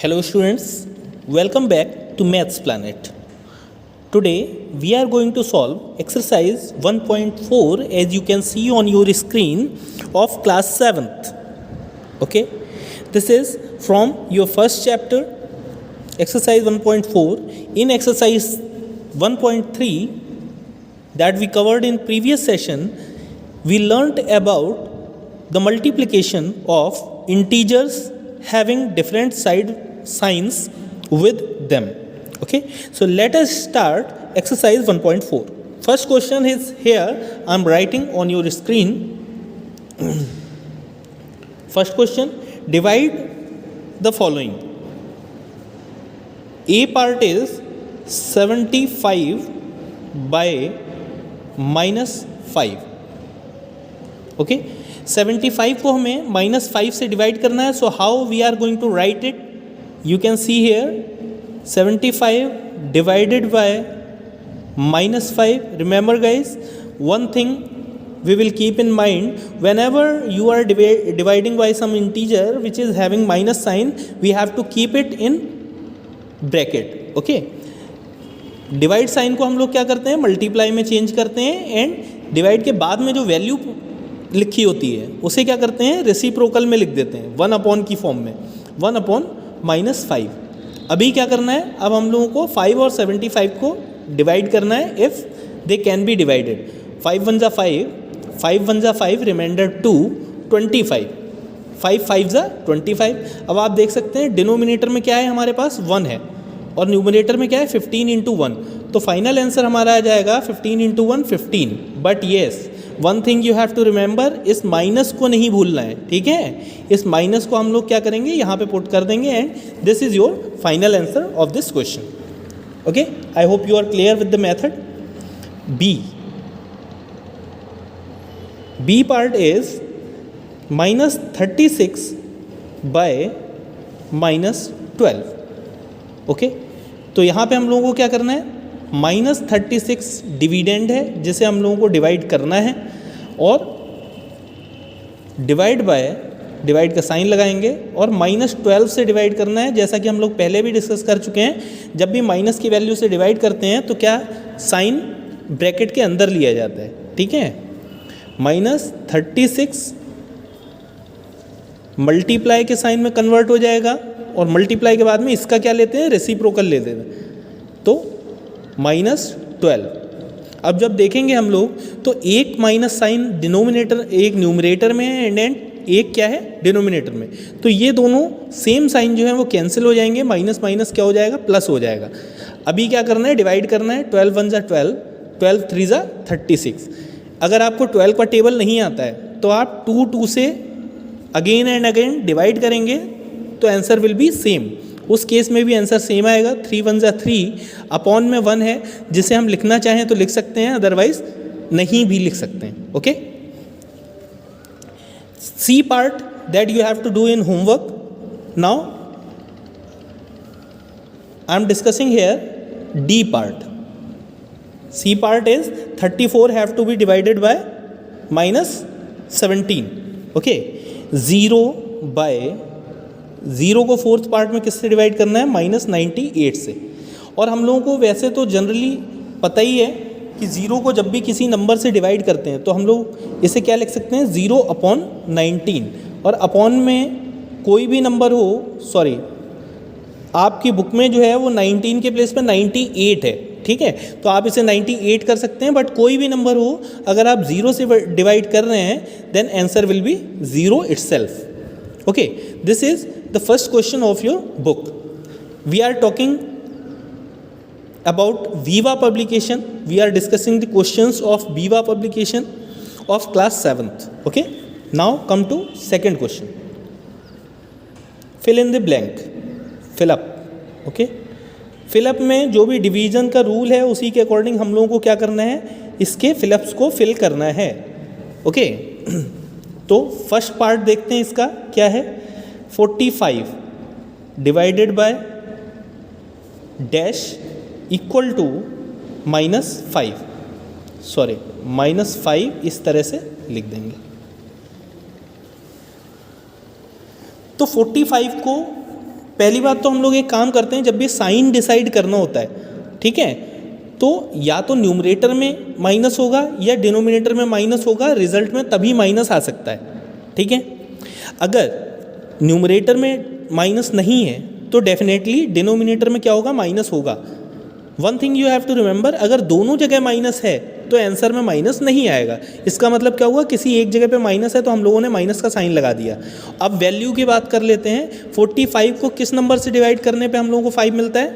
Hello students, welcome back to Maths Planet. Today we are going to solve exercise 1.4 as you can see on your screen of class 7th. Okay, this is from your first chapter, exercise 1.4. In exercise 1.3 that we covered in previous session, we learnt about the multiplication of integers having different signs with them. Okay, so let us start exercise 1.4. First question is here, I am writing on your screen. First question, divide the following. A part is 75 by minus 5. Okay 75 को हमें -5 से divide करना है. So how we are going to write it, you can see here 75 divided by -5. Remember guys, one thing we will keep in mind, whenever you are dividing by some integer which is having minus sign, we have to keep it in bracket. okay, divide sign को हम लोग क्या करते हैं, multiply में change करते हैं, and divide के बाद में जो वैल्यू लिखी होती है उसे क्या करते हैं, रेसिप्रोकल में लिख देते हैं, 1 की फॉर्म में, 1/-5. अभी क्या करना है, अब हम लोगों को 5 और 75 को डिवाइड करना है if they can be divided. 5 1 5, 5 1 5, remainder 2, 25, 5 5 25. अब आप देख सकते हैं डिनोमिनेटर में क्या है, हमारे पास 1 है, और न्यूमरेटर में क्या है, 15 × 1. तो फाइनल आंसर हमारा आ जाएगा 15 × 1 15. But yes, one thing you have to remember, इस माइनस को नहीं भूलना है. ठीक है, इस माइनस को हम लोग क्या करेंगे, यहाँ पे पुट कर देंगे, and this is your final answer of this question. Okay, I hope you are clear with the method. B part is -36 by -12. Okay, तो यहाँ पे हम लोगों को क्या करना है, -36 डिविडेंड है जिसे हम लोगों को डिवाइड करना है, और डिवाइड का साइन लगाएंगे, और -12 से डिवाइड करना है. जैसा कि हम लोग पहले भी डिस्कस कर चुके हैं, जब भी माइनस की वैल्यू से डिवाइड करते हैं तो क्या साइन ब्रैकेट के अंदर लिया जाता है. ठीक है, -36 मल्टीप्लाई के साइन में कन्वर्ट हो जाएगा, और मल्टीप्लाई के बाद में इसका क्या लेते हैं, रेसिप्रोकल लेते हैं, तो -12. अब जब देखेंगे हम लोग तो एक माइनस साइन डिनोमिनेटर, एक न्यूमरेटर में है, एंड एक क्या है, डिनोमिनेटर में. तो ये दोनों सेम साइन जो है वो कैंसिल हो जाएंगे, माइनस माइनस क्या हो जाएगा, प्लस हो जाएगा. अभी क्या करना है, डिवाइड करना है. 12 1 12, 12 3 36. अगर आपको 12 का टेबल नहीं आता है तो आप 2 से अगेन एंड अगेन डिवाइड करेंगे तो आंसर विल बी सेम. उस केस में भी आंसर सेम आएगा. 3 1 3, अपॉन में 1 है, जिसे हम लिखना चाहें तो लिख सकते हैं, अदरवाइज नहीं भी लिख सकते हैं. Okay, C part that you have to do in homework. Now I am discussing here D part. C part is 34 have to be divided by -17. Okay, 0 को फोर्थ पार्ट में किससे डिवाइड करना है, -98 से. और हम लोगों को वैसे तो जनरली पता ही है कि 0 को जब भी किसी नंबर से डिवाइड करते हैं तो हम लोग इसे क्या लिख सकते हैं, 0/19. और अपॉन में कोई भी नंबर हो, सॉरी आपकी बुक में जो है वो 19 के प्लेस पे 98 है. ठीक है, तो आप इसे 98 कर सकते हैं, बट कोई भी नंबर हो अगर आप 0 से डिवाइड कर रहे हैं then answer will be 0 itself. Okay, this is the first question of your book. We are talking about Viva publication. We are discussing the questions of Viva publication of class 7th. Okay, now come to second question. Fill in the blank. Fill up. Okay, fill up में जो भी division का rule है उसी के according हम लोगों को क्या करना है, इसके फिलअप्स को फिल करना है. ओके, तो फर्स्ट पार्ट देखते हैं, इसका क्या है, 45 divided by dash equal to -5. Sorry, -5 इस तरह से लिख देंगे. तो 45 को पहली बात तो हम लोग एक काम करते हैं, जब भी साइन डिसाइड करना होता है, ठीक है, तो या तो न्यूमरेटर में माइनस होगा या डिनोमिनेटर में माइनस होगा, रिजल्ट में तभी माइनस आ सकता है, ठीक है। अगर न्यूमरेटर में माइनस नहीं है तो डेफिनेटली डिनोमिनेटर में क्या होगा, माइनस होगा। One thing you have to remember, अगर दोनों जगह माइनस है तो आंसर में माइनस नहीं आएगा। इसका मतलब क्या हुआ, किसी एक जगह पे माइनस है तो हम लोगों ने माइनस का साइन लगा दिया। अब वैल्यू की बात कर लेते हैं। 45 को किस नंबर से डिवाइड करने पे हम लोगों को 5 मिलता है,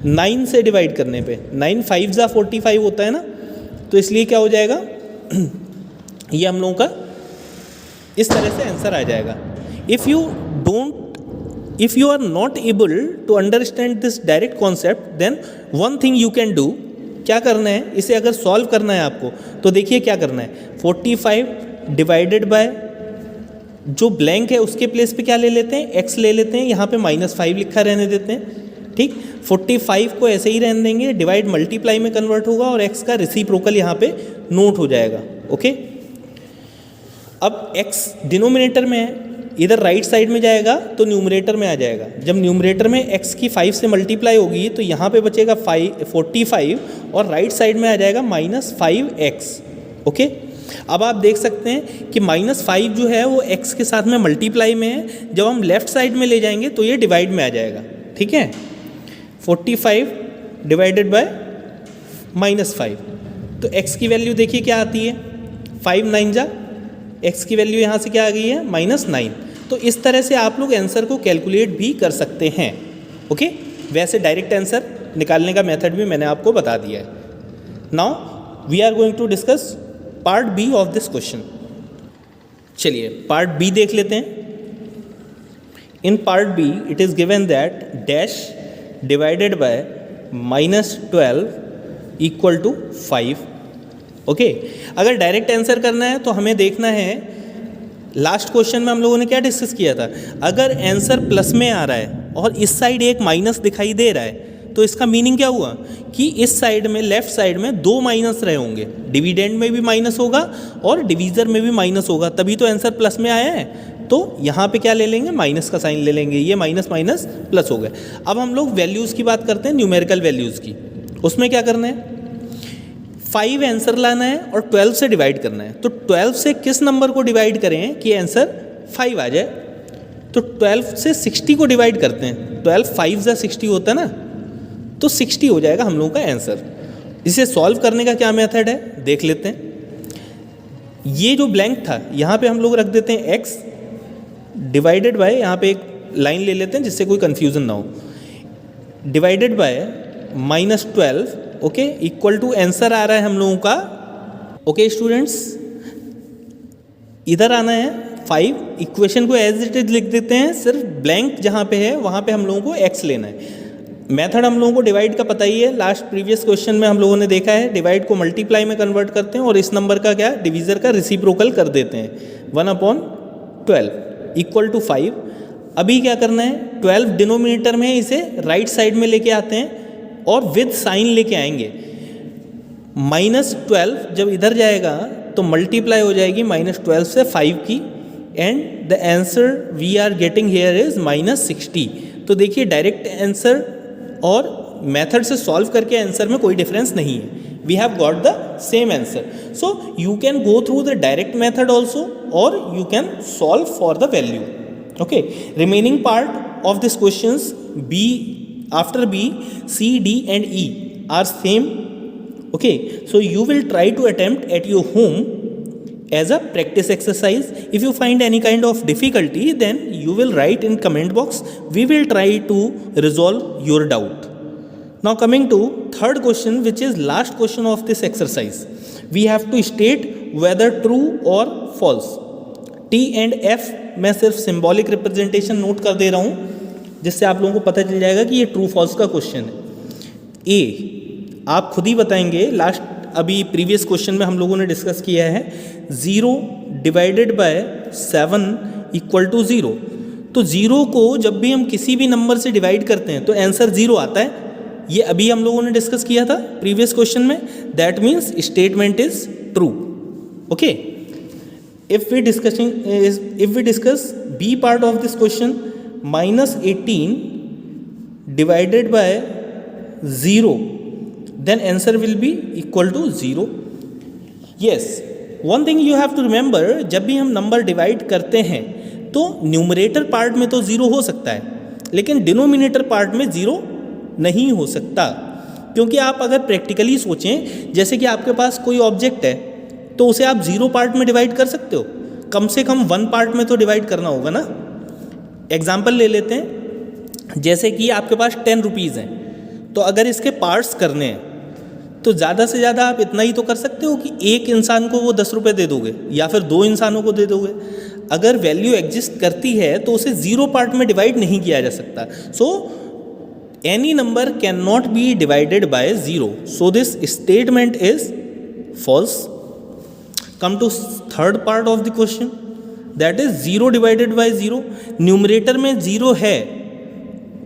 9 से डिवाइड करने पे। 9 5 जा 45 होता है ना, तो इसलिए क्या हो जाएगा ये हम लोगों का इस तरह से आंसर आ जाएगा। If you are not able to understand this direct concept, then one thing you can do, क्या करना है, इसे अगर सॉल्व करना है आपको तो देखिए क्या करना है। 45 डिवाइडेड बाय जो ब्लैंक है उसके प्लेस पे क्या ले लेते हैं, x ले लेते हैं, यहाँ पे -5 लिखा रहने देते हैं, ठीक। 45 को ऐसे ही रहने देंगे, डिवाइड मल्टीप्लाई में कन्वर्ट होगा और x का रेसिप्रोकल यहाँ पे नोट हो जाएगा, ओके। अब x डिनोमिनेटर में है, इधर राइट साइड में जाएगा तो न्यूमरेटर में आ जाएगा। जब न्यूमरेटर में x की 5 से मल्टीप्लाई होगी तो यहाँ पे बचेगा 45 और राइट साइड में आ जाएगा -5x, ओके। अब आप देख सकते हैं कि -5 जो है वो x के साथ में मल्टीप्लाई में है, जब हम लेफ्ट साइड में ले जाएंगे तो ये डिवाइड में आ जाएगा, ठीक है। 45 डिवाइडेड बाय -5, तो x की वैल्यू देखिए क्या आती है, 5 9 जा, x की वैल्यू यहाँ से क्या आ गई है, -9। तो इस तरह से आप लोग आंसर को कैलकुलेट भी कर सकते हैं, ओके। वैसे डायरेक्ट आंसर निकालने का मेथड भी मैंने आपको बता दिया है। Now we are going to discuss part B of this question. चलिए पार्ट बी देख लेते हैं। In part B it is given that dash divided by -12 equal to 5, okay. अगर डायरेक्ट आंसर करना है तो हमें देखना है, लास्ट क्वेश्चन में हम लोगों ने क्या डिस्कस किया था, अगर आंसर प्लस में आ रहा है और इस साइड एक माइनस दिखाई दे रहा है तो इसका मीनिंग क्या हुआ कि इस साइड में, लेफ्ट साइड में 2 माइनस रहे होंगे, डिविडेंड में भी माइनस होगा और डिवीज़र में भी माइनस होगा, तभी तो आंसर प्लस में आया है। तो यहाँ पे क्या ले लेंगे, माइनस का साइन ले लेंगे, ये माइनस माइनस प्लस हो गए। अब हम लोग वैल्यूज़ की बात करते हैं, न्यूमेरिकल वैल्यूज़ की। उसमें क्या करना है, 5 आंसर लाना है और 12 से डिवाइड करना है। तो 12 से किस नंबर को डिवाइड करें कि आंसर 5 आ जाए, तो 12 से 60 को डिवाइड करते हैं। 12 5 जा 60 होता है ना, तो 60 हो जाएगा हम लोगों का आंसर। इसे सॉल्व करने का क्या मेथड है देख लेते हैं। ये जो ब्लैंक था यहाँ पे हम लोग रख देते हैं x डिवाइडेड बाय, यहाँ पे एक लाइन ले लेते हैं जिससे कोई कन्फ्यूज़न ना हो, divided by -12, okay, equal to answer आ रहा है हम लोगों का, ओके स्टूडेंट्स, इधर आना है 5। इक्वेशन को एज इट इज लिख देते हैं, सिर्फ ब्लैंक जहाँ पे है वहाँ पे हम लोगों को x लेना है। मेथड हम लोगों को डिवाइड का पता ही है, लास्ट प्रीवियस क्वेश्चन में हम लोगों ने देखा है, डिवाइड को मल्टीप्लाई में कन्वर्ट करते हैं और इस नंबर का क्या, डिवीज़र का रेसिप्रोकल कर देते हैं। 1/12 इक्वल टू 5। अभी क्या करना है, 12 डिनोमिनेटर में, इसे राइट साइड में लेके आते हैं और विद साइन लेके आएंगे। -12 जब इधर जाएगा तो मल्टीप्लाई हो जाएगी -12 से 5 की, and the answer we are getting here is -60। तो देखिए डायरेक्ट आंसर और मेथड से सॉल्व करके आंसर में कोई डिफरेंस नहीं है, we have got the same answer. So you can go through the direct method also और you can solve for the value, okay. Remaining part of this questions B, after B, C, D and E are same, okay. So you will try to attempt at your home as a practice exercise. If you find any kind of difficulty, then you will write in comment box. We will try to resolve your doubt. Now coming to third question, which is last question of this exercise. We have to state whether true or false. T and F मैं सिर्फ symbolic representation note कर दे रहा हूँ जिससे आप लोगों को पता चल जाएगा कि ये ट्रू फॉल्स का क्वेश्चन है। ए आप खुद ही बताएंगे, लास्ट अभी प्रीवियस क्वेश्चन में हम लोगों ने डिस्कस किया है 0 डिवाइडेड बाय 7 इक्वल टू 0। तो 0 को जब भी हम किसी भी नंबर से डिवाइड करते हैं तो आंसर 0 आता है, ये अभी हम लोगों ने डिस्कस किया था प्रीवियस क्वेश्चन में। That means statement is true, okay. If we discuss B part of this question, -18 divided by 0, then answer will be equal to 0. Yes, one thing you have to remember, जब भी हम number divide करते हैं तो numerator part में तो 0 हो सकता है, लेकिन डिनोमिनेटर पार्ट में 0 नहीं हो सकता. क्योंकि आप अगर प्रैक्टिकली सोचें, जैसे कि आपके पास कोई ऑब्जेक्ट है तो उसे आप 0 पार्ट में डिवाइड कर सकते हो, कम से कम 1 पार्ट में तो डिवाइड करना होगा ना. एग्जाम्पल ले लेते हैं, जैसे कि आपके पास 10 रुपीज़ हैं, तो अगर इसके पार्ट्स करने हैं तो ज़्यादा से ज़्यादा आप इतना ही तो कर सकते हो कि एक इंसान को वो 10 रुपये दे दोगे या फिर 2 इंसानों को दे दोगे. अगर वैल्यू एग्जिस्ट करती है तो उसे 0 पार्ट में डिवाइड नहीं किया जा सकता. So any number can not be divided by 0. So this statement is false. Come to third part of the question, that is 0 divided by 0. Numerator में 0 है,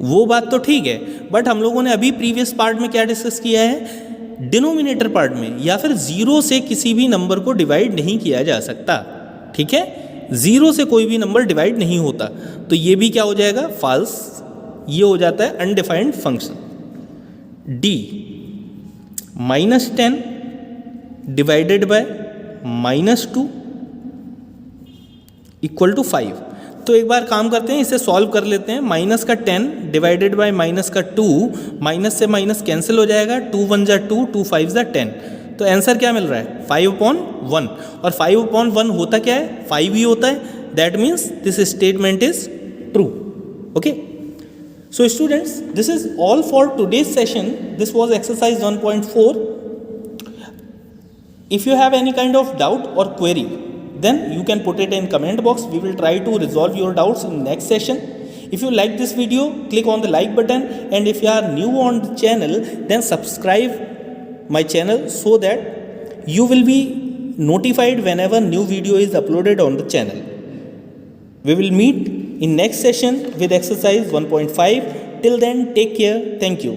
वो बात तो ठीक है, बट हम लोगों ने अभी प्रीवियस पार्ट में क्या डिस्कस किया है, डिनोमिनेटर पार्ट में या फिर 0 से किसी भी नंबर को डिवाइड नहीं किया जा सकता. ठीक है, 0 से कोई भी नंबर डिवाइड नहीं होता. तो ये भी क्या हो जाएगा, फॉल्स. ये हो जाता है undefined function. D, -10 divided by -2 equal to 5. तो एक बार काम करते हैं, इसे सॉल्व कर लेते हैं. -10 डिवाइडेड बाय -2, माइनस से माइनस कैंसिल हो जाएगा. 2 1 जा 2, 2 5 जा 10. तो आंसर क्या मिल रहा है, 5/1. और 5/1 होता क्या है, 5 ही होता है. That means this statement is true. Okay, so students, this is all for today's session. This was exercise 1.4. If you have any kind of doubt और query, then you can put it in comment box. We will try to resolve your doubts in next session. If you like this video, click on the like button, and if you are new on the channel, then subscribe my channel so that you will be notified whenever new video is uploaded on the channel. We will meet in next session with exercise 1.5. Till then, take care. Thank you.